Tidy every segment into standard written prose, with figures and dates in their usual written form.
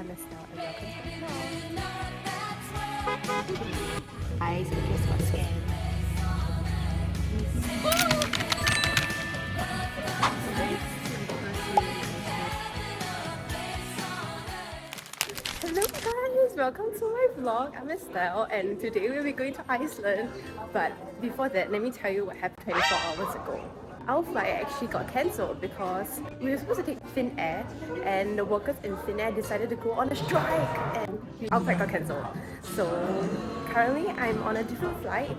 I'm Estelle and welcome to my vlog. Guys, I just got scammed. Hello guys, welcome to my vlog. I'm Estelle and today we'll be going to Iceland. But before that, let me tell you what happened 24 hours ago. Our flight actually got cancelled because we were supposed to take Finnair and the workers in Finnair decided to go on a strike and our flight got cancelled. So currently I'm on a different flight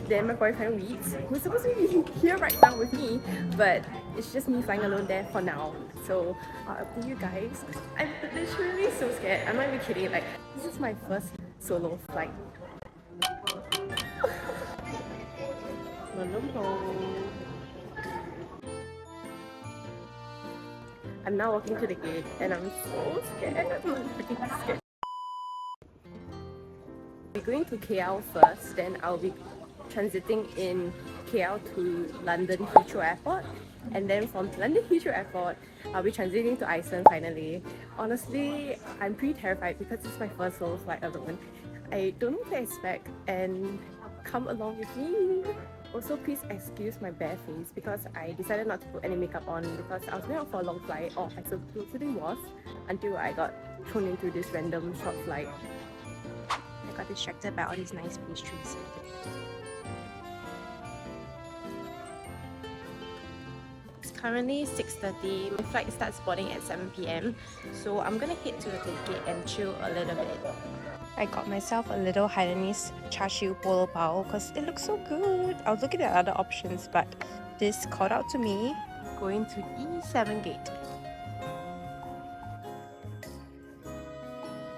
than my boyfriend Weeks, who's supposed to be here right now with me, but it's just me flying alone there for now. So I'll update you guys. I'm literally so scared. I'm not even kidding. Like, this is my first solo flight. I'm now walking to the gate and I'm so scared. I'm freaking scared. We're going to KL first, then I'll be transiting in KL to London Heathrow Airport, and then from London Heathrow Airport I'll be transiting to Iceland finally. Honestly, I'm pretty terrified because it's my first solo flight alone. I don't know what to expect and come along with me. Also, please excuse my bare face because I decided not to put any makeup on because I was going out for a long flight, or I supposedly was, until I got thrown into this random short flight. I got distracted by all these nice pastries. It's currently 6:30. My flight starts boarding at 7 PM, so I'm gonna head to the gate and chill a little bit. I got myself a little Hainanese char siu bolo bao because it looks so good. I was looking at other options, but this called out to me. Going to E7 gate.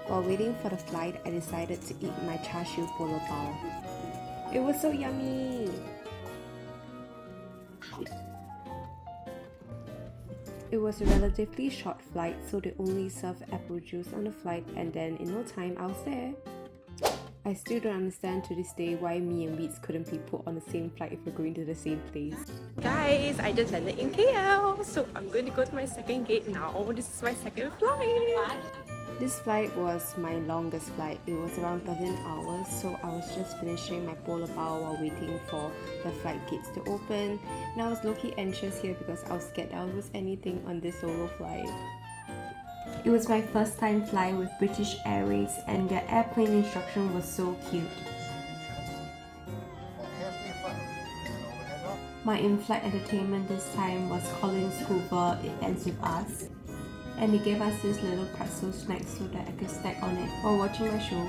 While waiting for the flight, I decided to eat my char siu bolo bao. It was so yummy! It was a relatively short flight, so they only served apple juice on the flight, and then in no time I was there. I still don't understand to this day why me and Weeds couldn't be put on the same flight if we're going to the same place. Guys, I just landed in KL, so I'm going to go to my second gate now. This is my second flight. This flight was my longest flight. It was around 13 hours, so I was just finishing my bolo bao while waiting for the flight gates to open. And I was low-key anxious here because I was scared I would lose anything on this solo flight. It was my first time flying with British Airways and their airplane instruction was so cute. My in-flight entertainment this time was Collins Hoover, It Ends With Us. And they gave us this little pretzel snack so that I could snack on it while watching my show.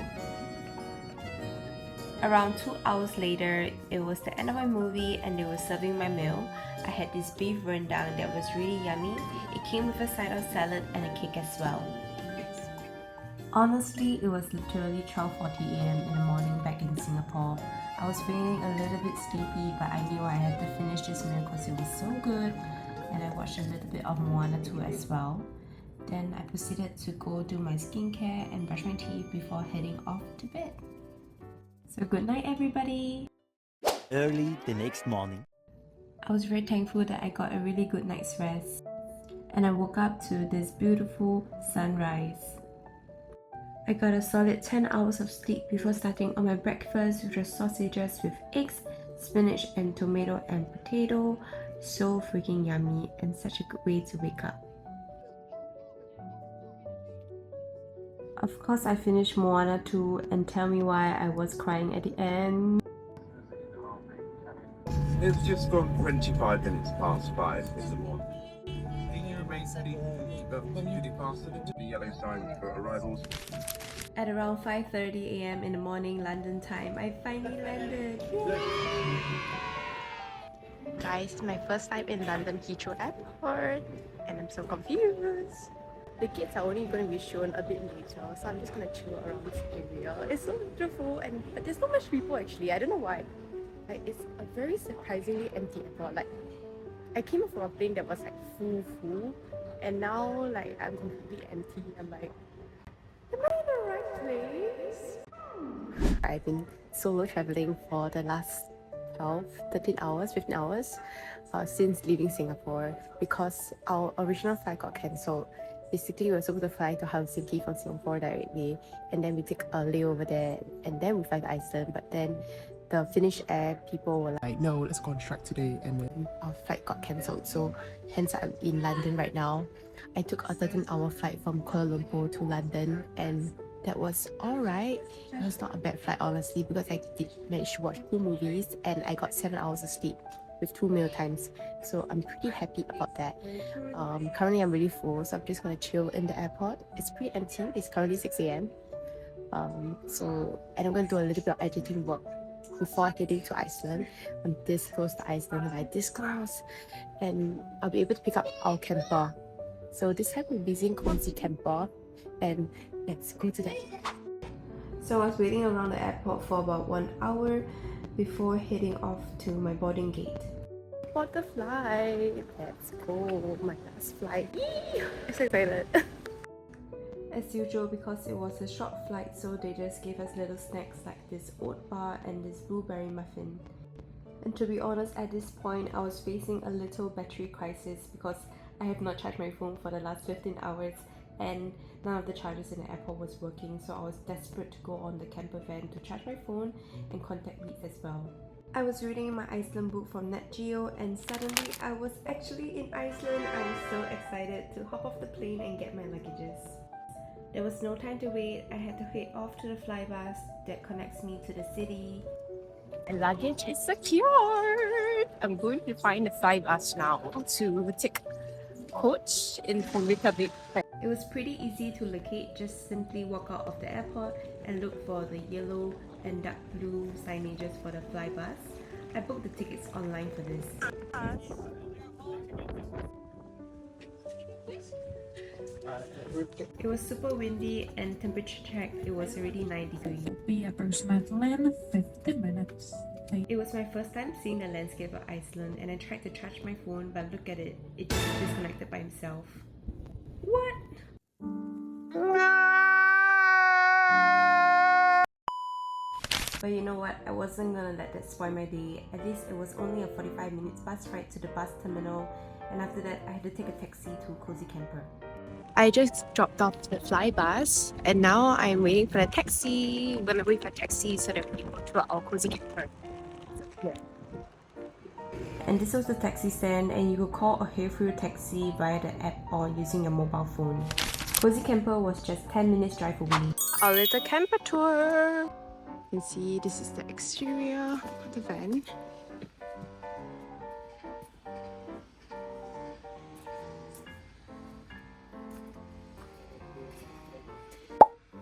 Around 2 hours later, it was the end of my movie and they were serving my meal. I had this beef rendang that was really yummy. It came with a side of salad and a cake as well. Honestly, it was literally 12:40 AM in the morning back in Singapore. I was feeling a little bit sleepy, but I knew I had to finish this meal because it was so good. And I watched a little bit of Moana 2 as well. Then I proceeded to go do my skincare and brush my teeth before heading off to bed. So good night everybody! Early the next morning, I was very thankful that I got a really good night's rest. And I woke up to this beautiful sunrise. I got a solid 10 hours of sleep before starting on my breakfast, which was sausages with eggs, spinach and tomato and potato. So freaking yummy and such a good way to wake up. Of course, I finished Moana 2 and tell me why I was crying at the end. It's just gone 25 minutes past 5 in the morning. Can you arrange the duty faster to the yellow sign for arrivals? At around 5:30 AM in the morning London time, I finally landed. Yay! Guys, my first time in London Heathrow Airport and I'm so confused. The gates are only going to be shown a bit later, so I'm just going to chill around this area. It's so beautiful, but there's not much people actually. I don't know why. Like, it's a very surprisingly empty airport. Like, I came from a plane that was like full, and now like I'm completely empty. I'm like, am I in the right place? I've been solo traveling for the last 12, 13 hours, 15 hours since leaving Singapore because our original flight got cancelled. Basically, we were supposed to fly to Helsinki from Singapore directly, and then we take a layover there, and then we fly to Iceland. But then the Finnish Air people were like, no, let's go on strike today, and then our flight got cancelled. So hence I'm in London right now. I took a 13-hour flight from Kuala Lumpur to London, and that was alright. It was not a bad flight, honestly, because I did manage to watch 2 movies and I got 7 hours of sleep with 2 meal times. So I'm pretty happy about that. Currently I'm really full, so I'm just gonna chill in the airport. It's pretty empty. It's currently 6 a.m. And I'm gonna do a little bit of editing work before heading to Iceland. I'm this close to Iceland, like this close, and I'll be able to pick up our camper. So this time we're using 𝓘𝓬𝓮𝓵𝓷𝓭, and let's go to that. So I was waiting around the airport for about 1 hour before heading off to my boarding gate. Bought the flight. Let's go. My last flight. Yee! I'm so excited. As usual, because it was a short flight, so they just gave us little snacks like this oat bar and this blueberry muffin. And to be honest, at this point, I was facing a little battery crisis because I have not charged my phone for the last 15 hours and none of the chargers in the airport was working, so I was desperate to go on the camper van to charge my phone and contact Beats as well. I was reading my Iceland book from Nat Geo and suddenly I was actually in Iceland. I was so excited to hop off the plane and get my luggages. There was no time to wait. I had to head off to the flybus that connects me to the city. My luggage is secured! I'm going to find the flybus now to take coach in Reykjavik. It was pretty easy to locate. Just simply walk out of the airport and look for the yellow and dark blue signages for the flybus. I booked the tickets online for this. It was super windy and temperature check, it was already 9 degrees. Be approximately in 50 minutes. It was my first time seeing the landscape of Iceland and I tried to charge my phone, but look at it, it just disconnected by itself. What? But you know what, I wasn't gonna let that spoil my day. At least it was only a 45 minutes bus ride to the bus terminal, and after that I had to take a taxi to Cozy Camper. I just dropped off the fly bus and now I'm waiting for the taxi. I'm gonna wait for a taxi so that we can go to our Cozy Camper. Yeah. And this was the taxi stand, and you could call a 𝓘𝓬𝓮𝓵𝓷𝓭 taxi via the app or using your mobile phone. Cozy Camper was just 10 minutes drive away. Our little camper tour. You can see this is the exterior of the van.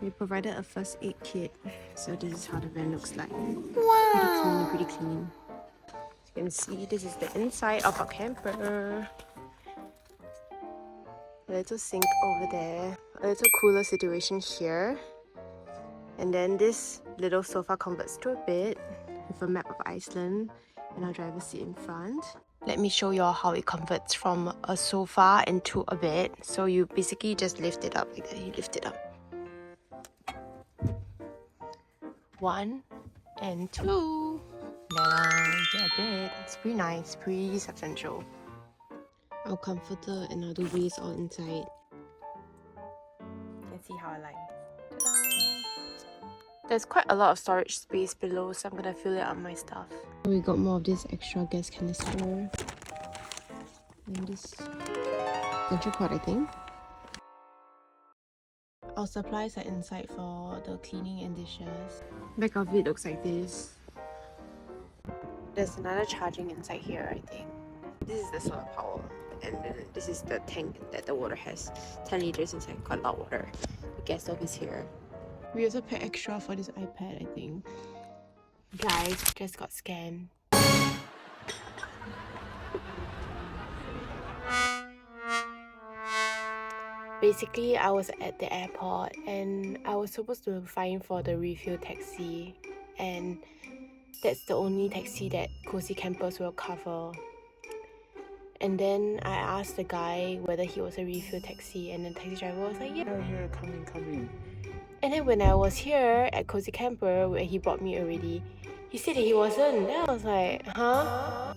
We provided a first aid kit, so this is how the van looks like. Wow! Pretty clean. As you can see, this is the inside of our camper. A little sink over there, a little cooler situation here, and then this little sofa converts to a bed with a map of Iceland and our driver's seat in front. Let me show y'all how it converts from a sofa into a bed. So you basically just lift it up like that. You lift it up. 1 and 2. Yeah, bed. It's pretty nice, pretty substantial. Our comforter and our duvet is all inside. You can see how I like. There's quite a lot of storage space below, so I'm gonna fill it up with my stuff. We got more of this extra gas canister. And this laundry pot, I think. Our supplies are inside for the cleaning and dishes. Back of it looks like this. There's another charging inside here, I think. This is the solar power, and then this is the tank that the water has. 10 liters inside, quite a lot of water. The gas stove is here. We also paid extra for this iPad, I think. Guys, just got scammed. Basically, I was at the airport and I was supposed to find for the refuel taxi, and that's the only taxi that Cozy Campers will cover. And then I asked the guy whether he was a refuel taxi, and the taxi driver was like, yeah, coming. And then when I was here at Cozy Camper, where he brought me already, he said that he wasn't. Then I was like, huh?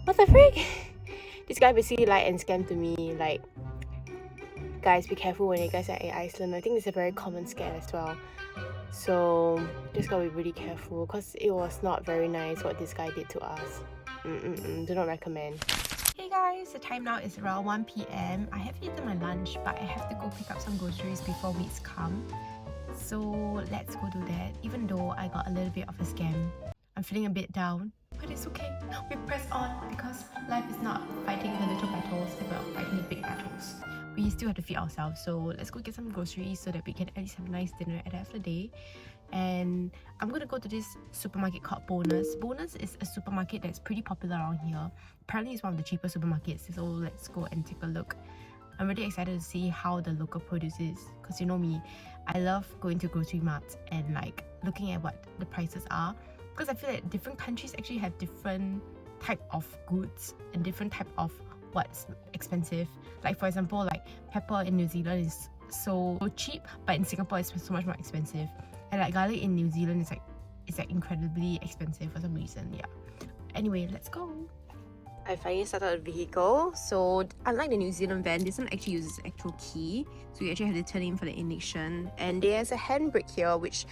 What the freak? this guy basically lied and scammed to me. Like, guys, be careful when you guys are in Iceland. I think it's a very common scam as well. So just gotta be really careful because it was not very nice what this guy did to us. Do not recommend. Hey guys, the time now is around 1 p.m. I have eaten my lunch, but I have to go pick up some groceries before weeks come. So let's go do that. Even though I got a little bit of a scam, I'm feeling a bit down, but it's okay. We press on because life is not fighting the little battles, it's about fighting the big battles. We still have to feed ourselves, so let's go get some groceries so that we can at least have a nice dinner at the end of the day. And I'm gonna go to this supermarket called Bonus. Bonus is a supermarket that's pretty popular around here. Apparently it's one of the cheapest supermarkets, so let's go and take a look. I'm really excited to see how the local produce is, because you know me, I love going to grocery marts and like looking at what the prices are, because I feel that different countries actually have different type of goods and different type of what's expensive. Like for example, like pepper in New Zealand is so cheap, but in Singapore it's so much more expensive. And like garlic in New Zealand is like incredibly expensive for some reason. Yeah. Anyway, let's go. I finally started the vehicle. So unlike the New Zealand van, this one actually uses actual key. So you actually have to turn in for the ignition. And there's a handbrake here, which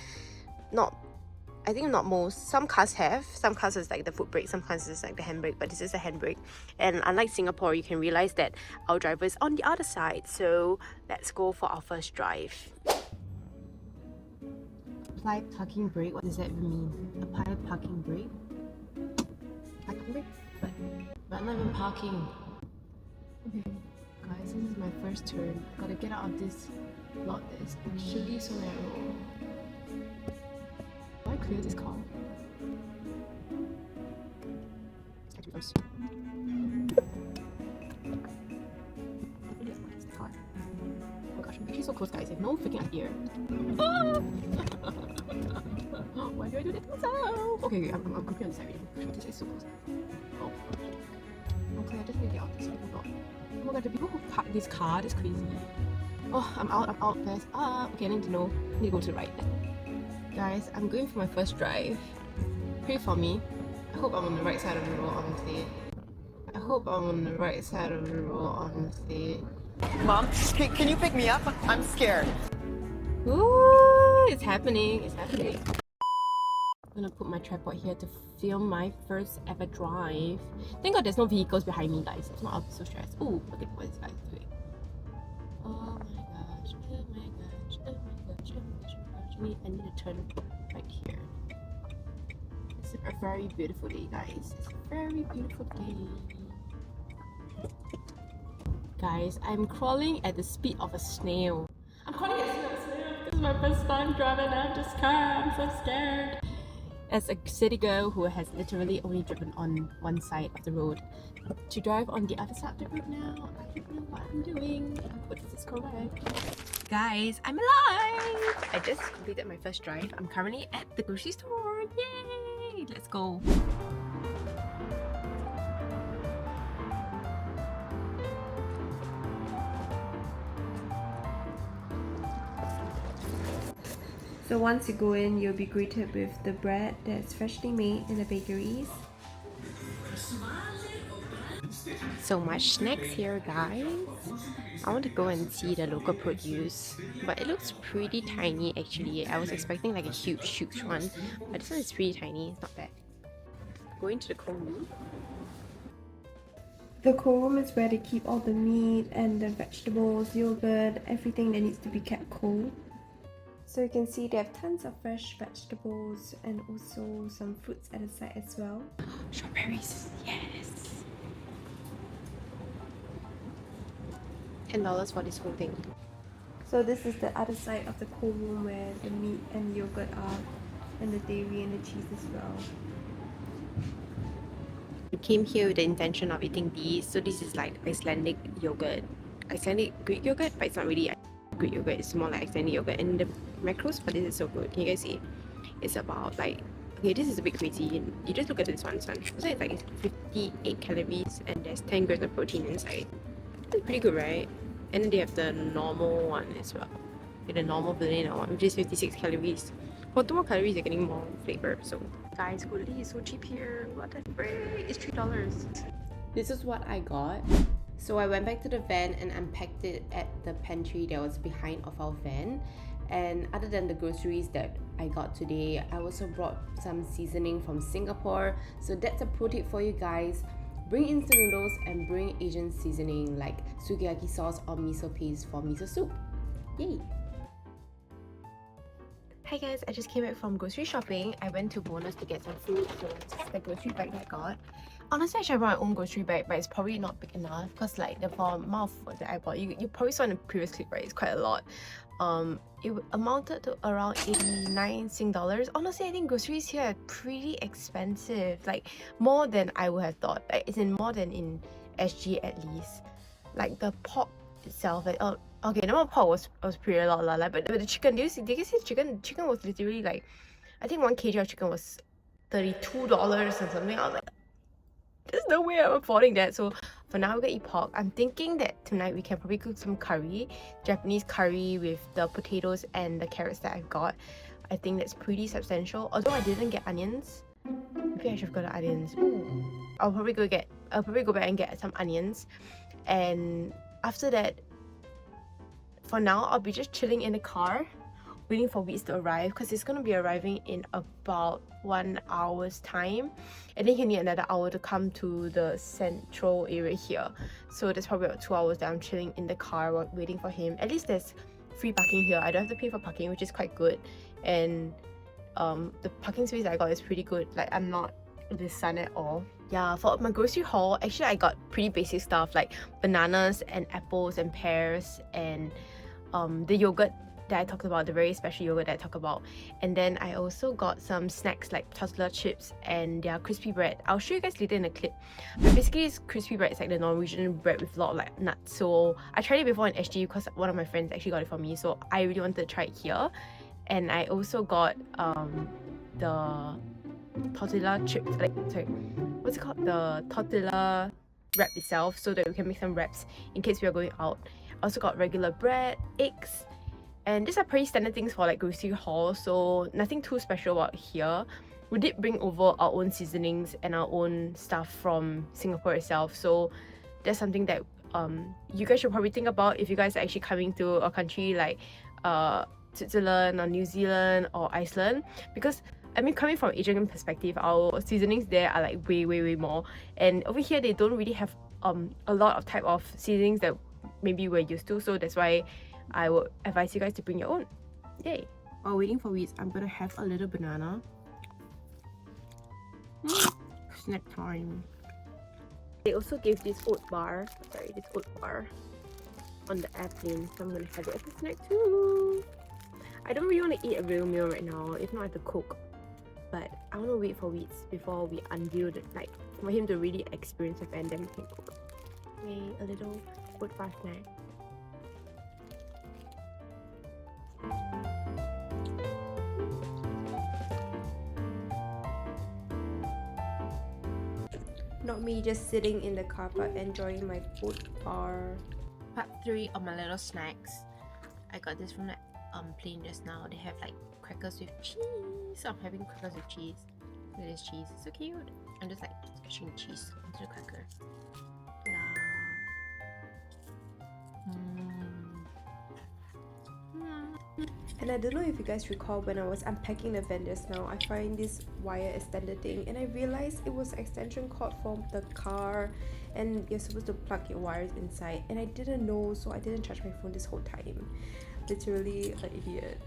I think not most. Some cars have. Some cars is like the foot brake, some cars is like the handbrake, but this is a handbrake. And unlike Singapore, you can realize that our driver is on the other side. So let's go for our first drive. Apply parking brake. What does that even mean? Apply parking brake? Parking brake? But I'm not even parking. Okay, guys, this is my first turn. Gotta get out of this lot that is actually so narrow. Do I clear this car? I do first. Oh my gosh, I'm actually so close, guys. I have no freaking idea. Why do I do that to myself? Okay, I'm pretty on the side already. This is so close. Oh. Okay, I just need to get out this way. Oh my god, the people who park this car, that's crazy. Oh, I'm out, guys. Okay, I need to know. I need to go to the right. Guys, I'm going for my first drive. Pray for me. I hope I'm on the right side of the road, honestly. I hope I'm on the right side of the road, honestly. Mom, can you pick me up? I'm scared. Ooh, it's happening. It's happening. I'm gonna put my tripod here to film my first ever drive. Thank god there's no vehicles behind me, guys. If not, I'll be so stressed. Ooh, look at what this guy's doing. Oh my gosh, oh my gosh, oh my gosh, oh my gosh, oh my gosh. I need to turn right here. It's a very beautiful day, guys. It's a very beautiful day. Guys, I'm crawling at the speed of a snail. I'm crawling at the speed of a snail. This is my first time driving out this car. I'm so scared. As a city girl who has literally only driven on one side of the road, to drive on the other side of the road now, I don't know what I'm doing. I hope this is correct. Guys, I'm alive! I just completed my first drive. I'm currently at the grocery store. Yay! Let's go. So once you go in, you'll be greeted with the bread that's freshly made in the bakeries. So much snacks here, guys. I want to go and see the local produce, but it looks pretty tiny actually. I was expecting like a huge one, but this one is pretty tiny. It's not bad. Going to the cold room. The cold room is where they keep all the meat and the vegetables, yogurt, everything that needs to be kept cold. So you can see they have tons of fresh vegetables and also some fruits at the side as well. Strawberries, yes! $10 for this whole thing. So this is the other side of the cold room where the meat and yogurt are, and the dairy and the cheese as well. We came here with the intention of eating these. So this is like Icelandic yogurt. Icelandic Greek yogurt, but it's not really Greek yogurt, it's more like Icelandic yogurt. And the macros for this is so good. Can you guys see? It's about like, okay, this is a bit crazy. You just look at this one. So it's like 58 calories and there's 10 grams of protein inside. That's pretty good, right? And then they have the normal one as well. The normal vanilla one, which is 56 calories. For 2 more calories, you're getting more flavor. So guys, quality is so cheap here. What the frick? It's $3. This is what I got. So I went back to the van and unpacked it at the pantry that was behind of our van. And other than the groceries that I got today, I also brought some seasoning from Singapore. So that's a pro tip for you guys. Bring instant noodles and bring Asian seasoning like sukiyaki sauce or miso paste for miso soup. Yay! Hi guys, I just came back from grocery shopping. I went to Bonus to get some food, so this is the grocery bag that I got. Honestly, I should have brought my own grocery bag, but it's probably not big enough because like the amount of food that I bought, you probably saw in the previous clip, right? It's quite a lot. It amounted to around 89 Sing dollars. Honestly, I think groceries here are pretty expensive, like more than I would have thought. Like, it's in more than in SG at least. Like the pork itself, like, okay, the pork was pretty a lot, but the chicken, did you see the chicken? Chicken was literally like, I think 1 kg of chicken was $32 or something. I was like, there's no way I'm affording that. So for now, we're gonna eat pork. I'm thinking that tonight we can probably cook some curry, Japanese curry with the potatoes and the carrots that I've got. I think that's pretty substantial. Although I didn't get onions, maybe I should have got the onions. Ooh. I'll probably go back and get some onions, and after that, for now, I'll be just chilling in the car, waiting for Weeds to arrive because it's gonna be arriving in about 1 hour's time, and then he'll need another hour to come to the central area here. So there's probably about 2 hours that I'm chilling in the car while waiting for him. At least there's free parking here. I don't have to pay for parking, which is quite good. And the parking space I got is pretty good. Like, I'm not in the sun at all. Yeah, for my grocery haul, actually I got pretty basic stuff like bananas and apples and pears and the yogurt that I talked about, the very special yogurt that I talked about. And then I also got some snacks like tortilla chips and their crispy bread. I'll show you guys later in the clip. But basically, this crispy bread is like the Norwegian bread with a lot of like nuts. So I tried it before in SG because one of my friends actually got it for me. So I really wanted to try it here. And I also got the tortilla chips, like, sorry, what's it called? The tortilla wrap itself, so that we can make some wraps in case we are going out. I also got regular bread, eggs, and these are pretty standard things for like grocery haul, so nothing too special about here. We did bring over our own seasonings and our own stuff from Singapore itself, so that's something that you guys should probably think about if you guys are actually coming to a country like Switzerland or New Zealand or Iceland, because I mean, coming from Asian perspective, our seasonings there are like way more, and over here they don't really have a lot of type of seasonings that maybe we're used to, so that's why I would advise you guys to bring your own. Yay! While waiting for Weeds, I'm gonna have a little banana. Snack time. They also gave this oat bar on the airplane, so I'm gonna have it as a snack too. I don't really want to eat a real meal right now, if not I have to cook. But I want to wait for Weeds before we unveil it, like for him to really experience it, and then we can cook. Yay, a little oat bar snack. Not me just sitting in the car park enjoying my oat bar. Part 3 of my little snacks. I got this from the plane just now. They have like crackers with cheese. So I'm having crackers with cheese. Look at this cheese, it's so cute. I'm just like squishing cheese into the cracker. And I don't know if you guys recall, when I was unpacking the van just now, I find this wire extender thing and I realized it was an extension cord from the car and you're supposed to plug your wires inside, and I didn't know, so I didn't charge my phone this whole time. Literally an idiot.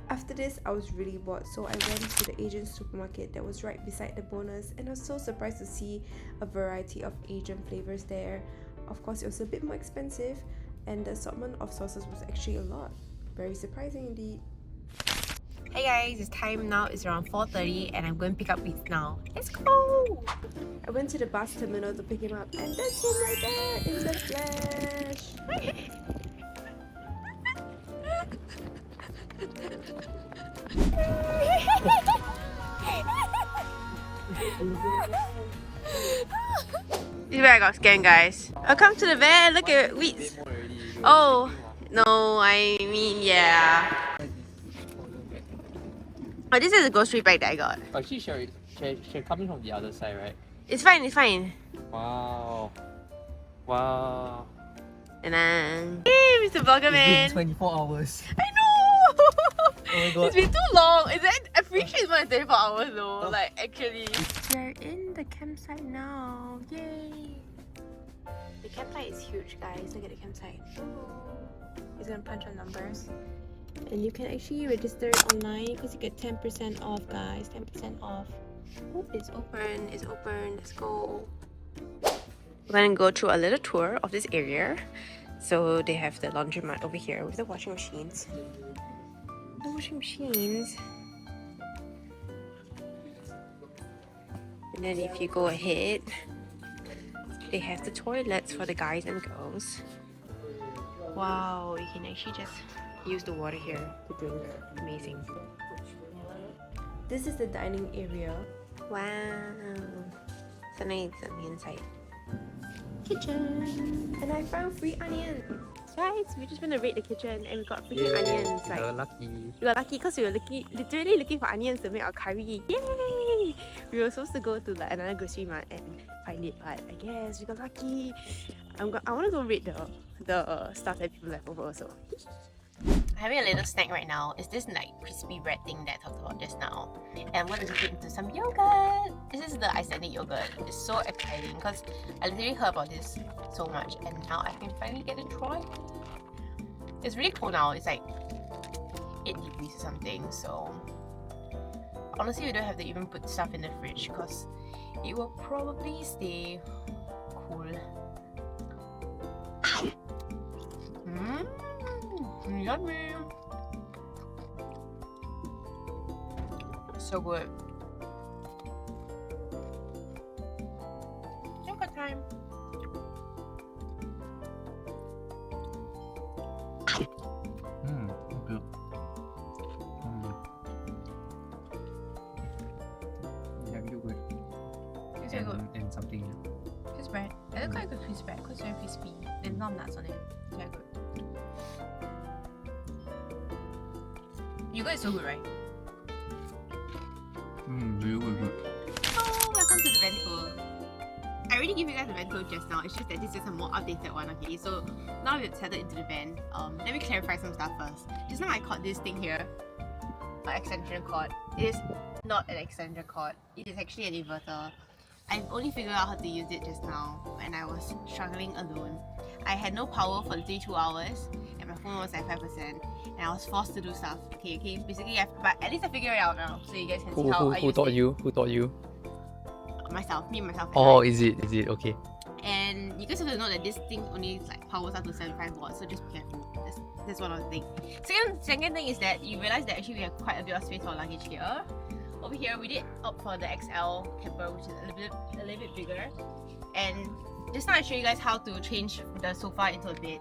After this, I was really bored, so I went to the Asian supermarket that was right beside the Bonus, and I was so surprised to see a variety of Asian flavors there. Of course, it was a bit more expensive and the assortment of sauces was actually a lot. Very surprising indeed. Hey guys, it's time now. It's around 4:30 and I'm going to pick up Weeds now. Let's go! I went to the bus terminal to pick him up, and that's him right there in the flesh. This is where I got scammed, guys. Welcome to the van. Look at Weeds. Oh, no, I mean, yeah. Oh, this is a grocery bag that I got. Actually, she coming from the other side, right? It's fine, it's fine. Wow. Wow. And then, hey, Mr. Vloggerman. It's been 24 hours. I know! Oh my god. It's been too long. I'm pretty sure it's more than 24 hours though, like actually. We're in the campsite now. Yay! The campsite is huge, guys. Look at the campsite. It's gonna punch on numbers. And you can actually register it online because you get 10% off, guys. 10% off. Oh, it's open. It's open. Let's go. We're gonna go through a little tour of this area. So they have the laundromat over here with the washing machines. The washing machines. And then if you go ahead, they have the toilets for the guys and girls. Wow, you can actually just use the water here to drink. Amazing. This is the dining area. Wow. So nice on the inside. Kitchen. And I found free onions. Guys, we just went to raid the kitchen and we got free onions. Like, You're lucky. we got lucky because we were literally looking for onions to make our curry. Yay! We were supposed to go to like another grocery mart and find it, but I guess we got lucky. I want to go raid the stuff that people left over also. I'm having a little snack right now. It's this like crispy bread thing that I talked about just now. And I'm going to dip it into some yogurt. This is the Icelandic yogurt. It's so exciting because I literally heard about this so much and now I can finally get to try. It's really cool now. It's like 8 degrees or something. So honestly, we don't have to even put stuff in the fridge because it will probably stay cool. Yummy! So good. Yogurt time. Good. Yeah, yogurt. It's very good. And something. Crisp bread. I don't quite good crisp bread because it's very crispy. There's not nuts on it. It's very good. Yogurt is so good, right? Very good. Oh, welcome to the vent tour. I already gave you guys the vent tour just now. It's just that this is a more updated one, okay? So now we've settled into the van. Let me clarify some stuff first. Just now I caught this thing here, an extension cord. It is not an extension cord. It is actually an inverter. I've only figured out how to use it just now when I was struggling alone. I had no power for literally 2 hours and my phone was at 5% and I was forced to do stuff. Okay, basically, but at least I figured it out now, so you guys can see how I Who use taught it. you? Who taught you? Myself, me and myself. Oh, is it? Okay. And you guys have to know that this thing only like powers up to 75 watts, so just be careful. That's one of the things. Second thing is that you realize that actually we have quite a bit of space for luggage here. Over here, we did opt for the XL camper, which is a little bit bigger. And just now I show you guys how to change the sofa into a bed.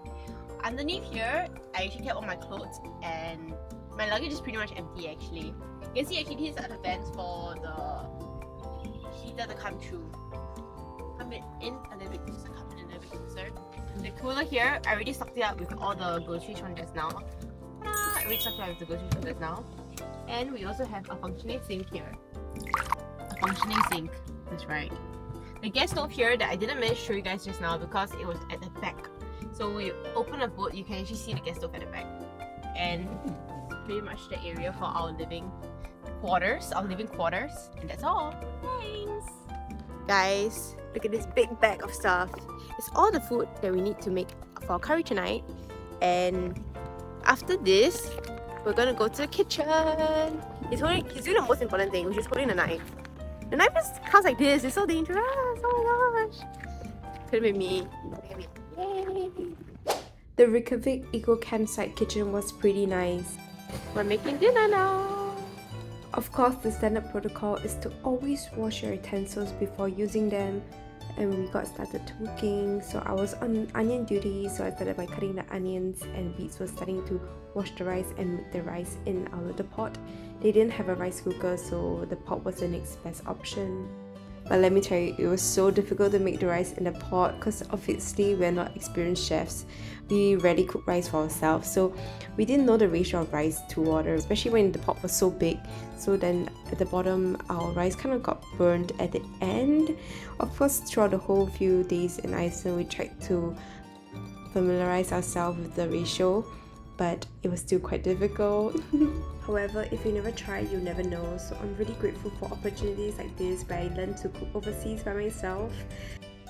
Underneath here, I actually kept all my clothes and my luggage is pretty much empty actually. You can see actually these are the vents for the heater to come through. Come in a little bit closer, come in a little bit closer. And the cooler here, I already stocked it up with all the groceries from just now. I already stocked it up with the groceries from just now. And we also have a functioning sink here. A functioning sink, that's right. The gas stove here that I didn't manage to show you guys just now because it was at the back. So when you open a boat, you can actually see the gas stove at the back. And pretty much the area for our living quarters. And that's all. Thanks! Guys, look at this big bag of stuff. It's all the food that we need to make for curry tonight. And after this, we're gonna go to the kitchen. He's doing the most important thing, which is holding the knife. The knife just comes like this. It's so dangerous. Oh my gosh. Could have been me. Yay. The Reykjavik Eco Campsite kitchen was pretty nice. We're making dinner now. Of course, the standard protocol is to always wash your utensils before using them. And we got started cooking. So I was on onion duty, so I started by cutting the onions, and Beats was starting to wash the rice and make the rice in our little pot. They didn't have a rice cooker, so the pot was the next best option. But let me tell you, it was so difficult to make the rice in the pot because obviously we're not experienced chefs. We rarely cook rice for ourselves, so we didn't know the ratio of rice to water, especially when the pot was so big. So then at the bottom, our rice kind of got burned at the end. Of course, throughout the whole few days in Iceland, we tried to familiarize ourselves with the ratio, but it was still quite difficult. However, if you never try, you'll never know. So I'm really grateful for opportunities like this where I learned to cook overseas by myself.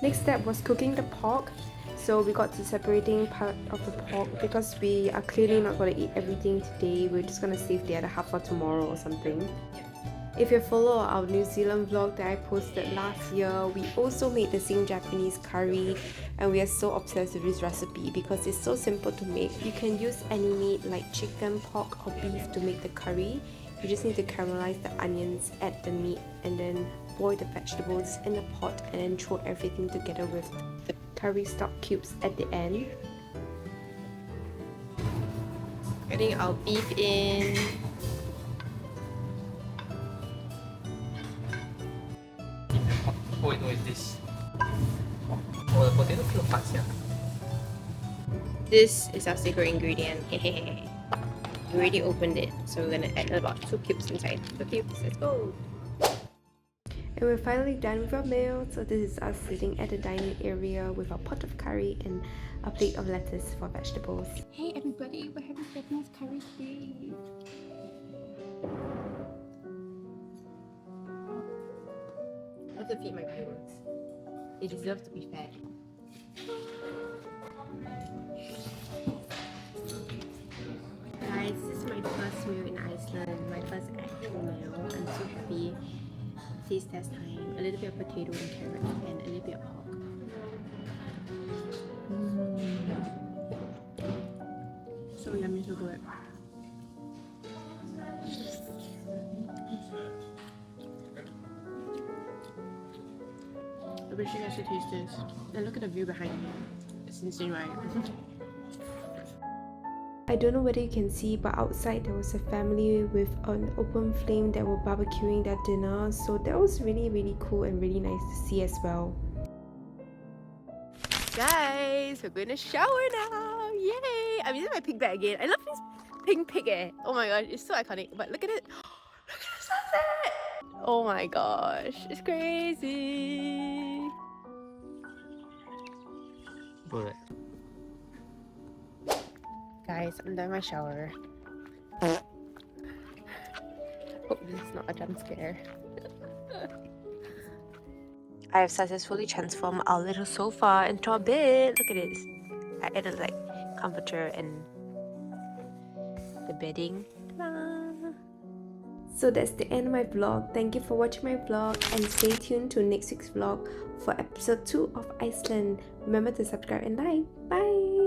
Next step was cooking the pork. So we got to separating part of the pork because we are clearly not going to eat everything today. We're just going to save the other half for tomorrow or something. If you follow our New Zealand vlog that I posted last year, we also made the same Japanese curry, and we are so obsessed with this recipe because it's so simple to make. You can use any meat like chicken, pork or beef to make the curry. You just need to caramelize the onions, add the meat and then boil the vegetables in the pot and then throw everything together with the curry stock cubes at the end. Getting our beef in. Oh wait, no, it's this. Oh, the potato feel fast, yeah. This is our secret ingredient. We already opened it, so we're gonna add about 2 cubes inside. 2 cubes, let's go! And we're finally done with our meal. So this is us sitting at the dining area with our pot of curry and a plate of lettuce for vegetables. Hey everybody, we're having Japanese curry today. I have to feed my viewers. They deserve to be fed. Guys, this is my first meal in Iceland, my first actual meal. I'm so happy. Taste test time. A little bit of potato and carrot and a little bit of pork. So yummy, so good. I wish you guys could taste this. And look at the view behind me. It's insane, right? I don't know whether you can see, but outside there was a family with an open flame that were barbecuing their dinner. So that was really cool and really nice to see as well. Guys, we're going to shower now. Yay! I'm using my pig bag again. I love this pink pig eh. Oh my gosh, it's so iconic. But look at it. Look at the sunset! Oh my gosh, it's crazy. Good. Guys, I'm done my shower. Hope this is not a jump scare. I have successfully transformed our little sofa into a bed. Look at this. I added like comforter and the bedding. So that's the end of my vlog. Thank you for watching my vlog and stay tuned to next week's vlog for episode 2 of Iceland. Remember to subscribe and like. Bye!